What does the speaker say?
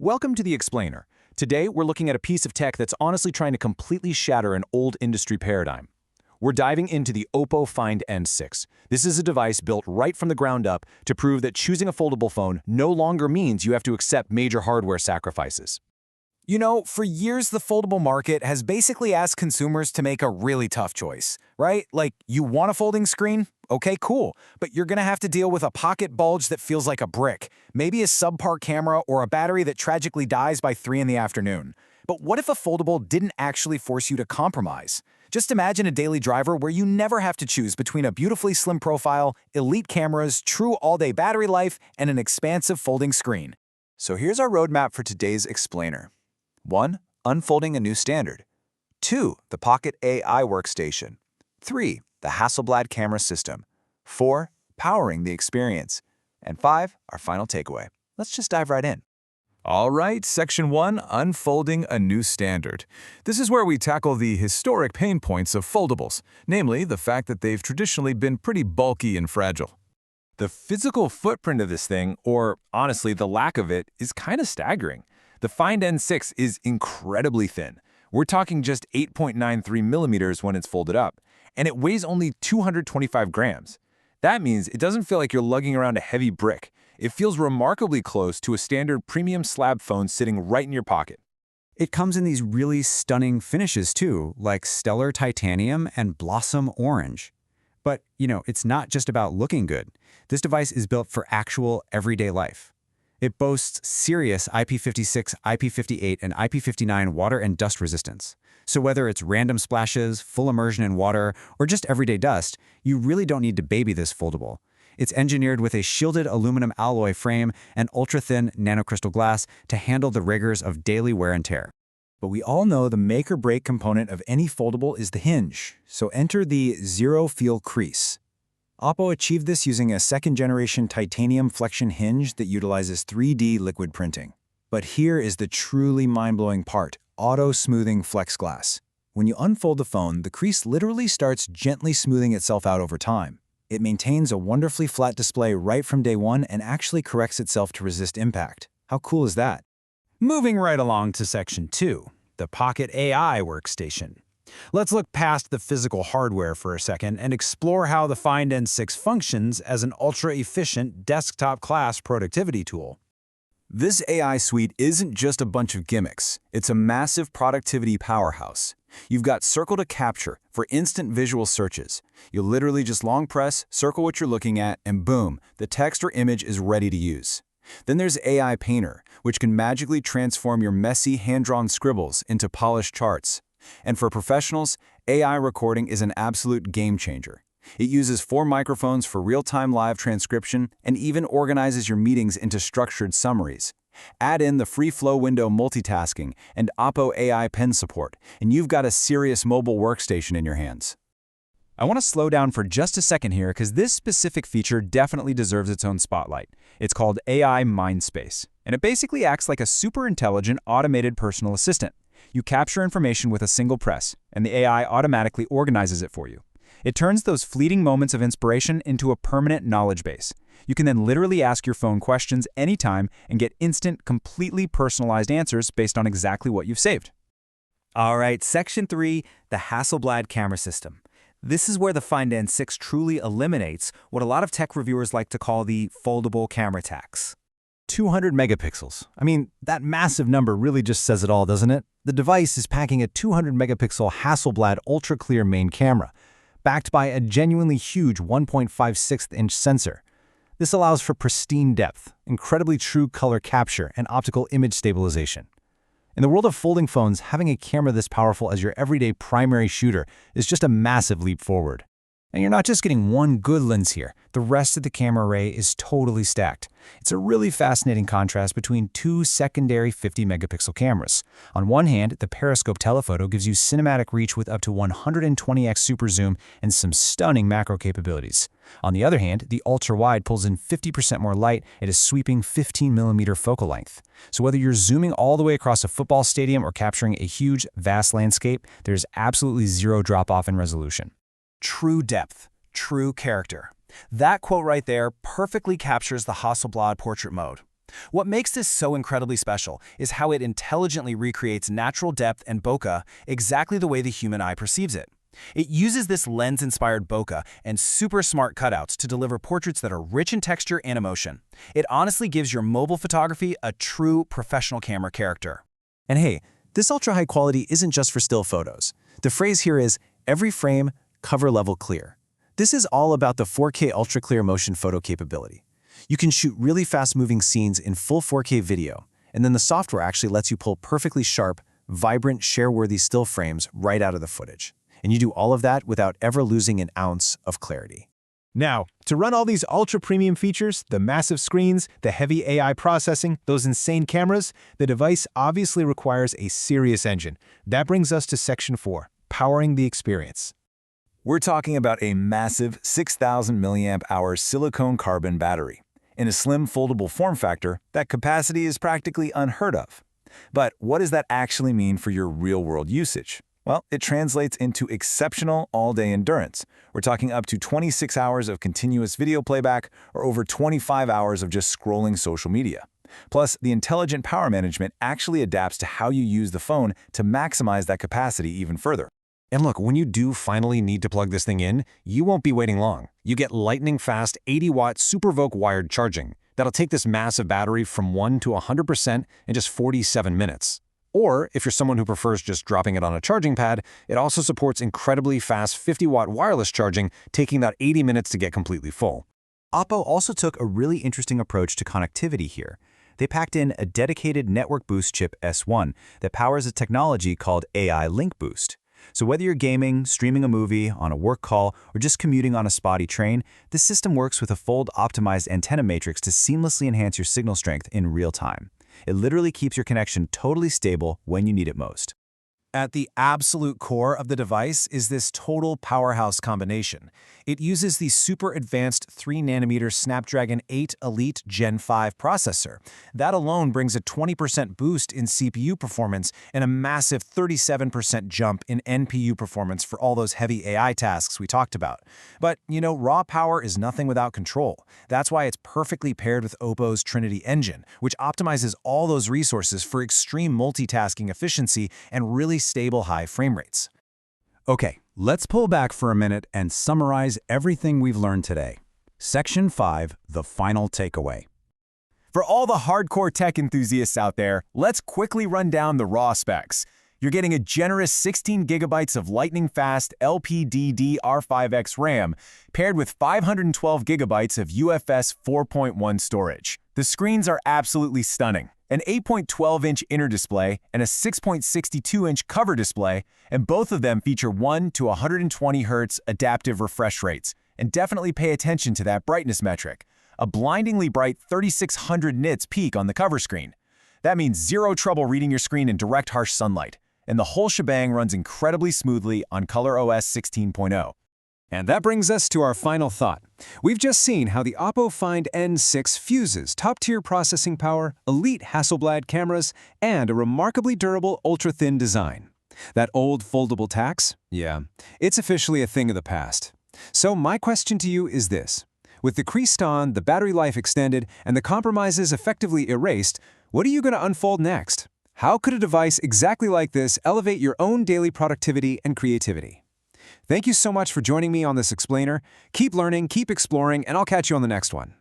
Welcome to The Explainer. Today, we're looking at a piece of tech that's honestly trying to completely shatter an old industry paradigm. We're diving into the OPPO Find N6. This is a device built right from the ground up to prove that choosing a foldable phone no longer means you have to accept major hardware sacrifices. You know, for years, the foldable market has basically asked consumers to make a really tough choice, right? Like, you want a folding screen? Okay, cool. But you're gonna have to deal with a pocket bulge that feels like a brick, maybe a subpar camera, or a battery that tragically dies by 3 in the afternoon. But what if a foldable didn't actually force you to compromise? Just imagine a daily driver where you never have to choose between a beautifully slim profile, elite cameras, true all-day battery life, and an expansive folding screen. So here's our roadmap for today's explainer. 1. Unfolding a new standard. 2. The Pocket AI workstation. 3. The Hasselblad camera system. 4. Powering the experience. And 5. Our final takeaway. Let's just dive right in. All right, Section 1, Unfolding a New Standard. This is where we tackle the historic pain points of foldables, namely the fact that they've traditionally been pretty bulky and fragile. The physical footprint of this thing, or honestly, the lack of it, is kind of staggering. The Find N6 is incredibly thin. We're talking just 8.93 millimeters when it's folded up, and it weighs only 225 grams. That means it doesn't feel like you're lugging around a heavy brick. It feels remarkably close to a standard premium slab phone sitting right in your pocket. It comes in these really stunning finishes too, like stellar titanium and blossom orange. But, it's not just about looking good. This device is built for actual everyday life. It boasts serious IP56, IP58, and IP59 water and dust resistance. So whether it's random splashes, full immersion in water, or just everyday dust, you really don't need to baby this foldable. It's engineered with a shielded aluminum alloy frame and ultra-thin nanocrystal glass to handle the rigors of daily wear and tear. But we all know the make-or-break component of any foldable is the hinge, so enter the zero-feel crease. OPPO achieved this using a second-generation titanium flexion hinge that utilizes 3D liquid printing. But here is the truly mind-blowing part: auto-smoothing flex glass. When you unfold the phone, the crease literally starts gently smoothing itself out over time. It maintains a wonderfully flat display right from day one and actually corrects itself to resist impact. How cool is that? Moving right along to Section 2, the Pocket AI workstation. Let's look past the physical hardware for a second and explore how the Find N6 functions as an ultra-efficient desktop-class productivity tool. This AI suite isn't just a bunch of gimmicks. It's a massive productivity powerhouse. You've got Circle to Capture for instant visual searches. You'll literally just long press, circle what you're looking at, and boom, the text or image is ready to use. Then there's AI Painter, which can magically transform your messy hand-drawn scribbles into polished charts. And for professionals, AI recording is an absolute game changer. It uses 4 microphones for real-time live transcription and even organizes your meetings into structured summaries. Add in the free flow window multitasking and OPPO AI pen support, and you've got a serious mobile workstation in your hands. I want to slow down for just a second here because this specific feature definitely deserves its own spotlight. It's called AI Mindspace, and it basically acts like a super intelligent automated personal assistant. You capture information with a single press, and the AI automatically organizes it for you. It turns those fleeting moments of inspiration into a permanent knowledge base. You can then literally ask your phone questions anytime and get instant, completely personalized answers based on exactly what you've saved. All right, Section 3, the Hasselblad camera system. This is where the Find N6 truly eliminates what a lot of tech reviewers like to call the foldable camera tax. 200 megapixels. I mean, that massive number really just says it all, doesn't it? The device is packing a 200 megapixel Hasselblad ultra-clear main camera, backed by a genuinely huge 1.56-inch sensor. This allows for pristine depth, incredibly true color capture, and optical image stabilization. In the world of folding phones, having a camera this powerful as your everyday primary shooter is just a massive leap forward. And you're not just getting one good lens here. The rest of the camera array is totally stacked. It's a really fascinating contrast between 2 secondary 50-megapixel cameras. On one hand, the periscope telephoto gives you cinematic reach with up to 120x super zoom and some stunning macro capabilities. On the other hand, the ultra-wide pulls in 50% more light at a sweeping 15mm focal length. So whether you're zooming all the way across a football stadium or capturing a huge, vast landscape, there's absolutely zero drop-off in resolution. True depth, true character. That quote right there perfectly captures the Hasselblad portrait mode. What makes this so incredibly special is how it intelligently recreates natural depth and bokeh exactly the way the human eye perceives it. It uses this lens-inspired bokeh and super smart cutouts to deliver portraits that are rich in texture and emotion. It honestly gives your mobile photography a true professional camera character. And hey, this ultra-high quality isn't just for still photos. The phrase here is, every frame, cover level clear. This is all about the 4K ultra-clear motion photo capability. You can shoot really fast-moving scenes in full 4K video, and then the software actually lets you pull perfectly sharp, vibrant, share-worthy still frames right out of the footage. And you do all of that without ever losing an ounce of clarity. Now, to run all these ultra-premium features, the massive screens, the heavy AI processing, those insane cameras, the device obviously requires a serious engine. That brings us to Section 4, powering the experience. We're talking about a massive 6,000 milliamp hour silicone carbon battery. In a slim foldable form factor, that capacity is practically unheard of. But what does that actually mean for your real-world usage? Well, it translates into exceptional all-day endurance. We're talking up to 26 hours of continuous video playback or over 25 hours of just scrolling social media. Plus, the intelligent power management actually adapts to how you use the phone to maximize that capacity even further. And look, when you do finally need to plug this thing in, you won't be waiting long. You get lightning-fast 80-watt SuperVoke wired charging that'll take this massive battery from 1 to 100% in just 47 minutes. Or, if you're someone who prefers just dropping it on a charging pad, it also supports incredibly fast 50-watt wireless charging, taking about 80 minutes to get completely full. OPPO also took a really interesting approach to connectivity here. They packed in a dedicated Network Boost chip S1 that powers a technology called AI Link Boost. So whether you're gaming, streaming a movie, on a work call, or just commuting on a spotty train, this system works with a fold-optimized antenna matrix to seamlessly enhance your signal strength in real time. It literally keeps your connection totally stable when you need it most. At the absolute core of the device is this total powerhouse combination. It uses the super advanced 3nm Snapdragon 8 Elite Gen 5 processor. That alone brings a 20% boost in CPU performance and a massive 37% jump in NPU performance for all those heavy AI tasks we talked about. But, raw power is nothing without control. That's why it's perfectly paired with OPPO's Trinity engine, which optimizes all those resources for extreme multitasking efficiency and really stable high frame rates. Okay, let's pull back for a minute and summarize everything we've learned today. Section 5, the final takeaway. For all the hardcore tech enthusiasts out there, let's quickly run down the raw specs. You're getting a generous 16 gigabytes of lightning-fast LPDDR5X RAM paired with 512 gigabytes of UFS 4.1 storage. The screens are absolutely stunning. An 8.12-inch inner display and a 6.62-inch cover display, and both of them feature 1 to 120 Hz adaptive refresh rates. And definitely pay attention to that brightness metric. A blindingly bright 3600 nits peak on the cover screen. That means zero trouble reading your screen in direct harsh sunlight. And the whole shebang runs incredibly smoothly on ColorOS 16.0. And that brings us to our final thought. We've just seen how the OPPO Find N6 fuses top-tier processing power, elite Hasselblad cameras, and a remarkably durable ultra-thin design. That old foldable tax? Yeah, it's officially a thing of the past. So my question to you is this. With the creased on, the battery life extended, and the compromises effectively erased, what are you going to unfold next? How could a device exactly like this elevate your own daily productivity and creativity? Thank you so much for joining me on this explainer. Keep learning, keep exploring, and I'll catch you on the next one.